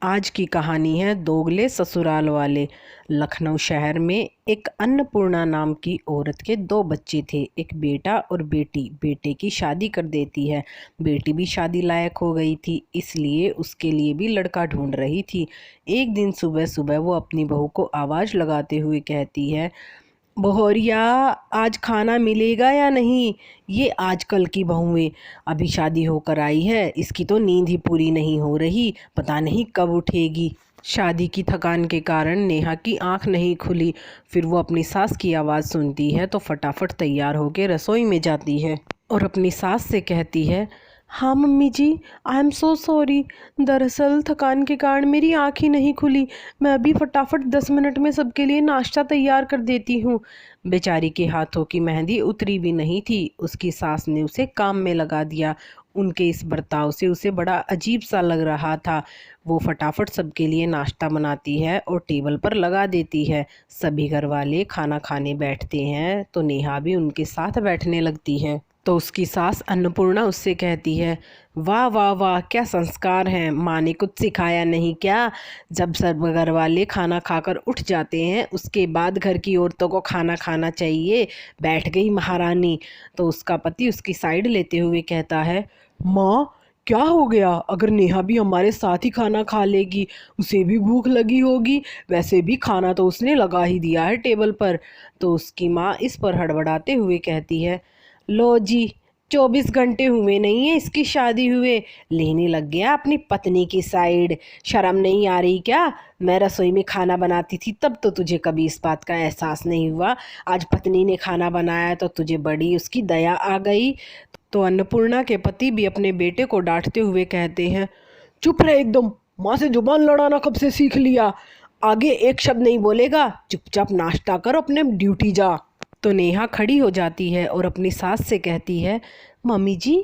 आज की कहानी है दोगले ससुराल वाले। लखनऊ शहर में एक अन्नपूर्णा नाम की औरत के दो बच्चे थे, एक बेटा और बेटी। बेटे की शादी कर देती है। बेटी भी शादी लायक हो गई थी, इसलिए उसके लिए भी लड़का ढूंढ रही थी। एक दिन सुबह सुबह वो अपनी बहू को आवाज़ लगाते हुए कहती है, बहोरिया, आज खाना मिलेगा या नहीं? ये आजकल की बहुएं अभी शादी होकर आई है, इसकी तो नींद ही पूरी नहीं हो रही, पता नहीं कब उठेगी। शादी की थकान के कारण नेहा की आंख नहीं खुली। फिर वो अपनी सास की आवाज़ सुनती है तो फटाफट तैयार होकर रसोई में जाती है और अपनी सास से कहती है, हाँ mummy ji, I am so sorry. दरअसल थकान के कारण मेरी आँख ही नहीं खुली। मैं अभी फटाफट 10 मिनट में सबके लिए नाश्ता तैयार कर देती हूँ। बेचारी के हाथों की मेहंदी उतरी भी नहीं थी, उसकी सास ने उसे काम में लगा दिया। उनके इस बर्ताव से उसे बड़ा अजीब सा लग रहा था। वो फटाफट सबके लिए नाश्ता बनाती है और टेबल पर लगा देती है। सभी घर वाले खाना खाने बैठते हैं तो नेहा भी उनके साथ बैठने लगती है। तो उसकी सास अन्नपूर्णा उससे कहती है, वाह वाह वाह, क्या संस्कार हैं, माँ ने कुछ सिखाया नहीं क्या? जब सब घर वाले खाना खाकर उठ जाते हैं उसके बाद घर की औरतों को खाना खाना चाहिए। बैठ गई महारानी। तो उसका पति उसकी साइड लेते हुए कहता है, माँ क्या हो गया? अगर नेहा भी हमारे साथ ही खाना खा लेगी, उसे भी भूख लगी होगी, वैसे भी खाना तो उसने लगा ही दिया है टेबल पर। तो उसकी माँ इस पर हड़बड़ाते हुए कहती है, लो जी, 24 घंटे हुए नहीं है इसकी शादी हुए, लेने लग गया अपनी पत्नी की साइड। शर्म नहीं आ रही क्या? मैं रसोई में खाना बनाती थी तब तो तुझे कभी इस बात का एहसास नहीं हुआ, आज पत्नी ने खाना बनाया तो तुझे बड़ी उसकी दया आ गई। तो अन्नपूर्णा के पति भी अपने बेटे को डांटते हुए कहते हैं, चुप रहे एकदम, माँ से जुबान लड़ाना कब से सीख लिया? आगे एक शब्द नहीं बोलेगा, चुपचाप नाश्ता कर, अपने ड्यूटी जा। तो नेहा खड़ी हो जाती है और अपनी सास से कहती है, मम्मी जी,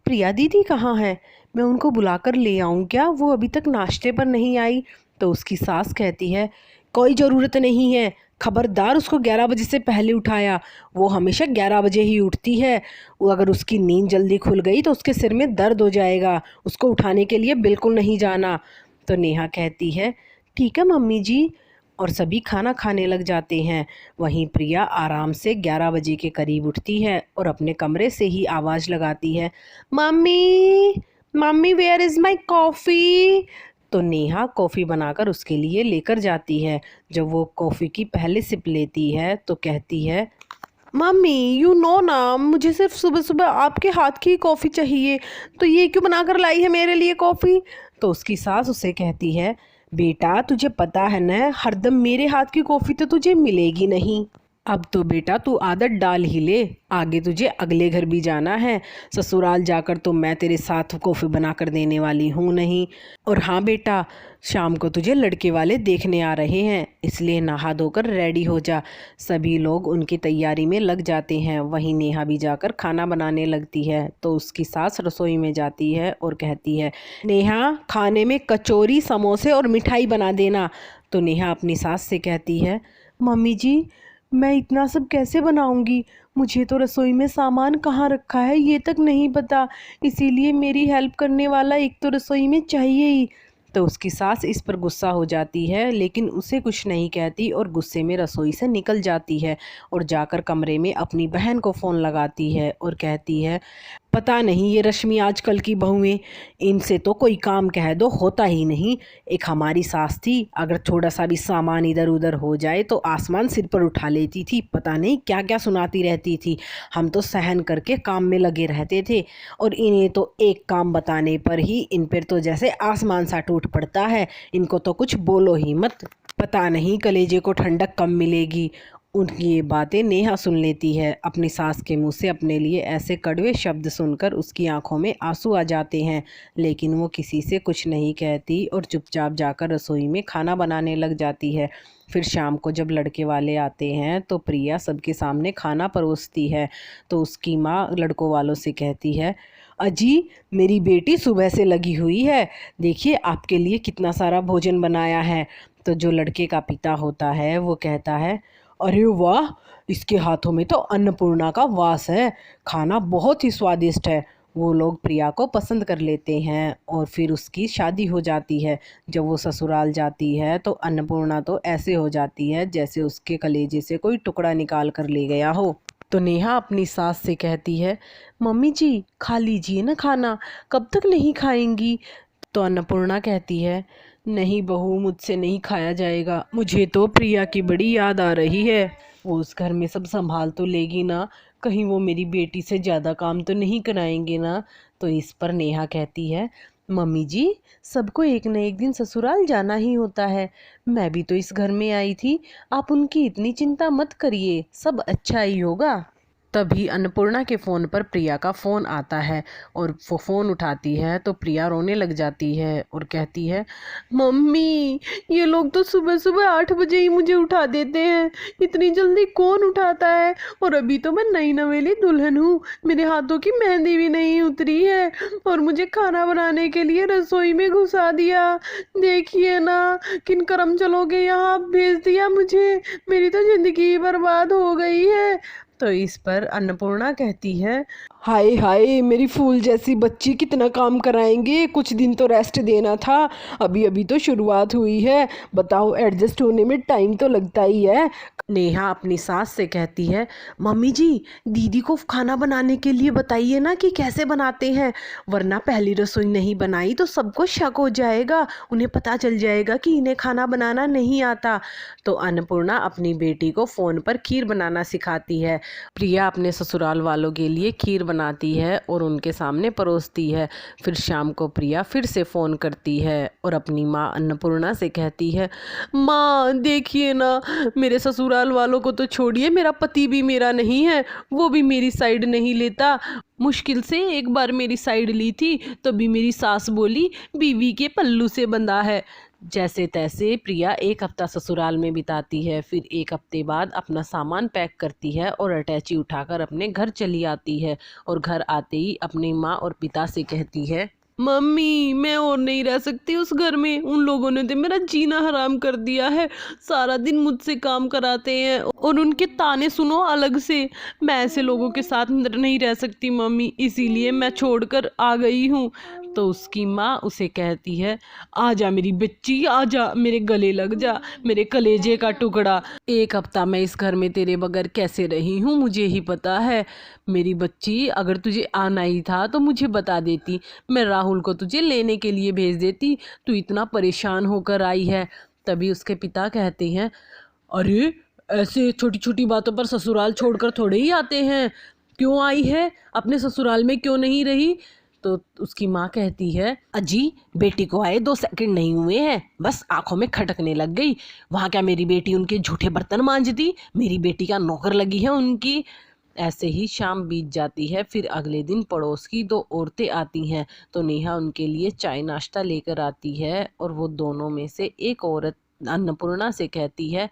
प्रिया दीदी कहाँ है? मैं उनको बुलाकर ले आऊँ क्या? वो अभी तक नाश्ते पर नहीं आई। तो उसकी सास कहती है, कोई ज़रूरत नहीं है, खबरदार उसको 11 बजे से पहले उठाया। वो हमेशा 11 बजे ही उठती है। वो अगर उसकी नींद जल्दी खुल गई तो उसके सिर में दर्द हो जाएगा, उसको उठाने के लिए बिल्कुल नहीं जाना। तो नेहा कहती है, ठीक है मम्मी जी। और सभी खाना खाने लग जाते हैं। वहीं प्रिया आराम से 11 बजे के करीब उठती है और अपने कमरे से ही आवाज़ लगाती है, mummy mummy, where is my coffee? तो नेहा कॉफ़ी बनाकर उसके लिए लेकर जाती है। जब वो कॉफ़ी की पहले सिप लेती है तो कहती है, मम्मी यू नो ना, मुझे सिर्फ सुबह सुबह आपके हाथ की कॉफ़ी चाहिए, तो ये क्यों बनाकर लाई है मेरे लिए कॉफ़ी? तो उसकी सास उसे कहती है, बेटा तुझे पता है ना, हरदम मेरे हाथ की कॉफ़ी तो तुझे मिलेगी नहीं। अब तो बेटा तू आदत डाल ही ले, आगे तुझे अगले घर भी जाना है। ससुराल जाकर तो मैं तेरे साथ कॉफ़ी बना कर देने वाली हूँ नहीं। और हाँ बेटा, शाम को तुझे लड़के वाले देखने आ रहे हैं, इसलिए नहा धोकर रेडी हो जा। सभी लोग उनकी तैयारी में लग जाते हैं। वहीं नेहा भी जाकर खाना बनाने लगती है। तो उसकी सास रसोई में जाती है और कहती है, नेहा खाने में कचौरी, समोसे और मिठाई बना देना। तो नेहा अपनी सास से कहती है, मम्मी जी, मैं इतना सब कैसे बनाऊंगी? मुझे तो रसोई में सामान कहाँ रखा है ये तक नहीं पता, इसीलिए मेरी हेल्प करने वाला एक तो रसोई में चाहिए ही। तो उसकी सास इस पर गुस्सा हो जाती है, लेकिन उसे कुछ नहीं कहती और गुस्से में रसोई से निकल जाती है और जाकर कमरे में अपनी बहन को फ़ोन लगाती है और कहती है, पता नहीं ये रश्मि आजकल की बहुएं, इनसे तो कोई काम कह दो होता ही नहीं। एक हमारी सास थी, अगर थोड़ा सा भी सामान इधर उधर हो जाए तो आसमान सिर पर उठा लेती थी, पता नहीं क्या क्या सुनाती रहती थी। हम तो सहन करके काम में लगे रहते थे और इन्हें तो एक काम बताने पर ही इन पर तो जैसे आसमान सा टूट पड़ता है। इनको तो कुछ बोलो ही मत, पता नहीं कलेजे को ठंडक कब मिलेगी। उनकी ये बातें नेहा सुन लेती है। अपनी सास के मुंह से अपने लिए ऐसे कड़वे शब्द सुनकर उसकी आंखों में आंसू आ जाते हैं, लेकिन वो किसी से कुछ नहीं कहती और चुपचाप जाकर रसोई में खाना बनाने लग जाती है। फिर शाम को जब लड़के वाले आते हैं तो प्रिया सबके सामने खाना परोसती है। तो उसकी माँ लड़कों वालों से कहती है, अजी, मेरी बेटी सुबह से लगी हुई है, देखिए आपके लिए कितना सारा भोजन बनाया है। तो जो लड़के का पिता होता है वो कहता है, अरे वाह, इसके हाथों में तो अन्नपूर्णा का वास है, खाना बहुत ही स्वादिष्ट है। वो लोग प्रिया को पसंद कर लेते हैं और फिर उसकी शादी हो जाती है। जब वो ससुराल जाती है तो अन्नपूर्णा तो ऐसे हो जाती है जैसे उसके कलेजे से कोई टुकड़ा निकाल कर ले गया हो। तो नेहा अपनी सास से कहती है, मम्मी जी खा लीजिए ना खाना, कब तक नहीं खाएंगी? तो अन्नपूर्णा कहती है, नहीं बहू, मुझसे नहीं खाया जाएगा, मुझे तो प्रिया की बड़ी याद आ रही है। वो उस घर में सब संभाल तो लेगी ना, कहीं वो मेरी बेटी से ज़्यादा काम तो नहीं कराएंगे ना? तो इस पर नेहा कहती है, मम्मी जी सबको एक न एक दिन ससुराल जाना ही होता है, मैं भी तो इस घर में आई थी, आप उनकी इतनी चिंता मत करिए, सब अच्छा ही होगा। तभी अन्नपूर्णा के फ़ोन पर प्रिया का फ़ोन आता है और वो फ़ोन उठाती है तो प्रिया रोने लग जाती है और कहती है, मम्मी ये लोग तो सुबह सुबह 8 बजे ही मुझे उठा देते हैं, इतनी जल्दी कौन उठाता है? और अभी तो मैं नई नवेली दुल्हन हूँ, मेरे हाथों की मेहंदी भी नहीं उतरी है और मुझे खाना बनाने के लिए रसोई में घुसा दिया। देखिए ना किन करम चलोगे यहाँ भेज दिया मुझे, मेरी तो ज़िंदगी बर्बाद हो गई है। तो इस पर अन्नपूर्णा कहती है, हाय हाय मेरी फूल जैसी बच्ची, कितना काम कराएंगे, कुछ दिन तो रेस्ट देना था, अभी अभी तो शुरुआत हुई है, बताओ एडजस्ट होने में टाइम तो लगता ही है। नेहा अपनी सास से कहती है, मम्मी जी दीदी को खाना बनाने के लिए बताइए ना कि कैसे बनाते हैं, वरना पहली रसोई नहीं बनाई तो सबको शक हो जाएगा, उन्हें पता चल जाएगा कि इन्हें खाना बनाना नहीं आता। तो अन्नपूर्णा अपनी बेटी को फ़ोन पर खीर बनाना सिखाती है। प्रिया अपने ससुराल वालों के लिए खीर बनाती है और उनके सामने परोसती है। फिर शाम को प्रिया फिर से फ़ोन करती है और अपनी माँ अन्नपूर्णा से कहती है, माँ देखिए ना, मेरे ससुराल वालों को तो छोड़िए, मेरा पति भी मेरा नहीं है, वो भी मेरी साइड नहीं लेता, मुश्किल से एक बार मेरी साइड ली थी तभी मेरी सास बोली बीवी के पल्लू से बंधा है। जैसे तैसे प्रिया एक हफ्ता ससुराल में बिताती है, फिर एक हफ्ते बाद अपना सामान पैक करती है और अटैची उठाकर अपने घर चली आती है और घर आते ही अपनी माँ और पिता से कहती है, मम्मी मैं और नहीं रह सकती उस घर में, उन लोगों ने तो मेरा जीना हराम कर दिया है, सारा दिन मुझसे काम कराते हैं और उनके ताने सुनो अलग से, मैं ऐसे लोगों के साथ नहीं रह सकती मम्मी, इसीलिए मैं छोड़कर आ गई हूँ। तो उसकी माँ उसे कहती है, आजा मेरी बच्ची, आजा मेरे गले लग जा, मेरे कलेजे का टुकड़ा, एक हफ्ता मैं इस घर में तेरे बगैर कैसे रही हूँ मुझे ही पता है, मेरी बच्ची अगर तुझे आना ही था तो मुझे बता देती, मैं राहुल को तुझे लेने के लिए भेज देती, तू इतना परेशान होकर आई है। तभी उसके पिता कहते हैं, अरे ऐसे छोटी छोटी बातों पर ससुराल छोड़कर थोड़े ही आते हैं, क्यों आई है, अपने ससुराल में क्यों नहीं रही? तो उसकी माँ कहती है, अजी बेटी को आए 2 सेकंड नहीं हुए हैं, बस आंखों में खटकने लग गई, वहाँ क्या मेरी बेटी उनके झूठे बर्तन मांजती, मेरी बेटी का नौकर लगी है उनकी। ऐसे ही शाम बीत जाती है। फिर अगले दिन पड़ोस की 2 औरतें आती हैं तो नेहा उनके लिए चाय नाश्ता लेकर आती है और वो दोनों में से एक औरत अन्नपूर्णा से कहती है,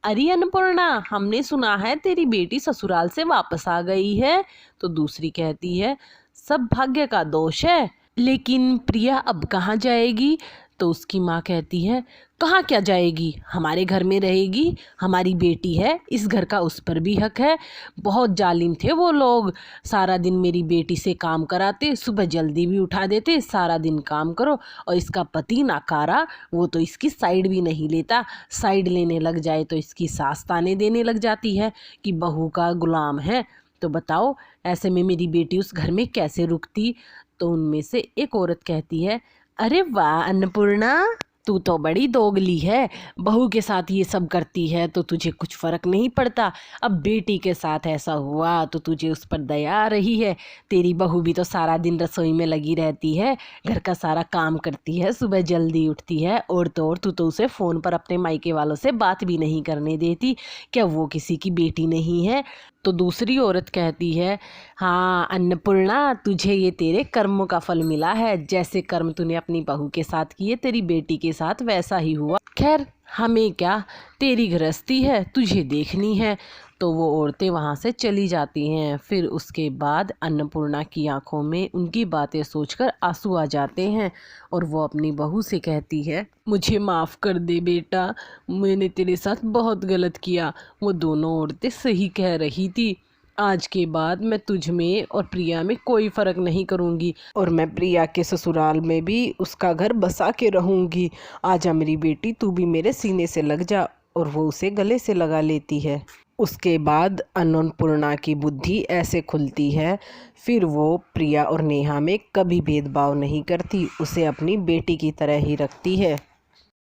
अरे अन्नपूर्णा हमने सुना है तेरी बेटी ससुराल से वापस आ गई है। तो दूसरी कहती है, सब भाग्य का दोष है, लेकिन प्रिया अब कहाँ जाएगी? तो उसकी माँ कहती है, कहाँ क्या जाएगी, हमारे घर में रहेगी, हमारी बेटी है, इस घर का उस पर भी हक है, बहुत जालिम थे वो लोग, सारा दिन मेरी बेटी से काम कराते, सुबह जल्दी भी उठा देते, सारा दिन काम करो, और इसका पति नाकारा, वो तो इसकी साइड भी नहीं लेता, साइड लेने लग जाए तो इसकी सास ताने देने लग जाती है कि बहू का गुलाम है। तो बताओ ऐसे में मेरी बेटी उस घर में कैसे रुकती? तो उनमें से एक औरत कहती है, अरे वाह अन्नपूर्णा, तू तो बड़ी दोगली है, बहू के साथ ये सब करती है तो तुझे कुछ फर्क नहीं पड़ता, अब बेटी के साथ ऐसा हुआ तो तुझे उस पर दया आ रही है। तेरी बहू भी तो सारा दिन रसोई में लगी रहती है, घर का सारा काम करती है, सुबह जल्दी उठती है, और तू तो उसे फ़ोन पर अपने मायके वालों से बात भी नहीं करने देती, क्या वो किसी की बेटी नहीं है? तो दूसरी औरत कहती है, हाँ अन्नपूर्णा, तुझे ये तेरे कर्मों का फल मिला है, जैसे कर्म तूने अपनी बहू के साथ किए तेरी बेटी के साथ वैसा ही हुआ, खैर हमें क्या, तेरी गृहस्थी है, तुझे देखनी है। तो वो औरतें वहाँ से चली जाती हैं। फिर उसके बाद अन्नपूर्णा की आंखों में उनकी बातें सोचकर आंसू आ जाते हैं और वो अपनी बहू से कहती है, मुझे माफ़ कर दे बेटा, मैंने तेरे साथ बहुत गलत किया। वो दोनों औरतें सही कह रही थी, आज के बाद मैं तुझ में और प्रिया में कोई फ़र्क नहीं करूँगी और मैं प्रिया के ससुराल में भी उसका घर बसा के रहूँगी। आजा मेरी बेटी, तू भी मेरे सीने से लग जा। और वो उसे गले से लगा लेती है। उसके बाद अन्नपूर्णा की बुद्धि ऐसे खुलती है, फिर वो प्रिया और नेहा में कभी भेदभाव नहीं करती, उसे अपनी बेटी की तरह ही रखती है।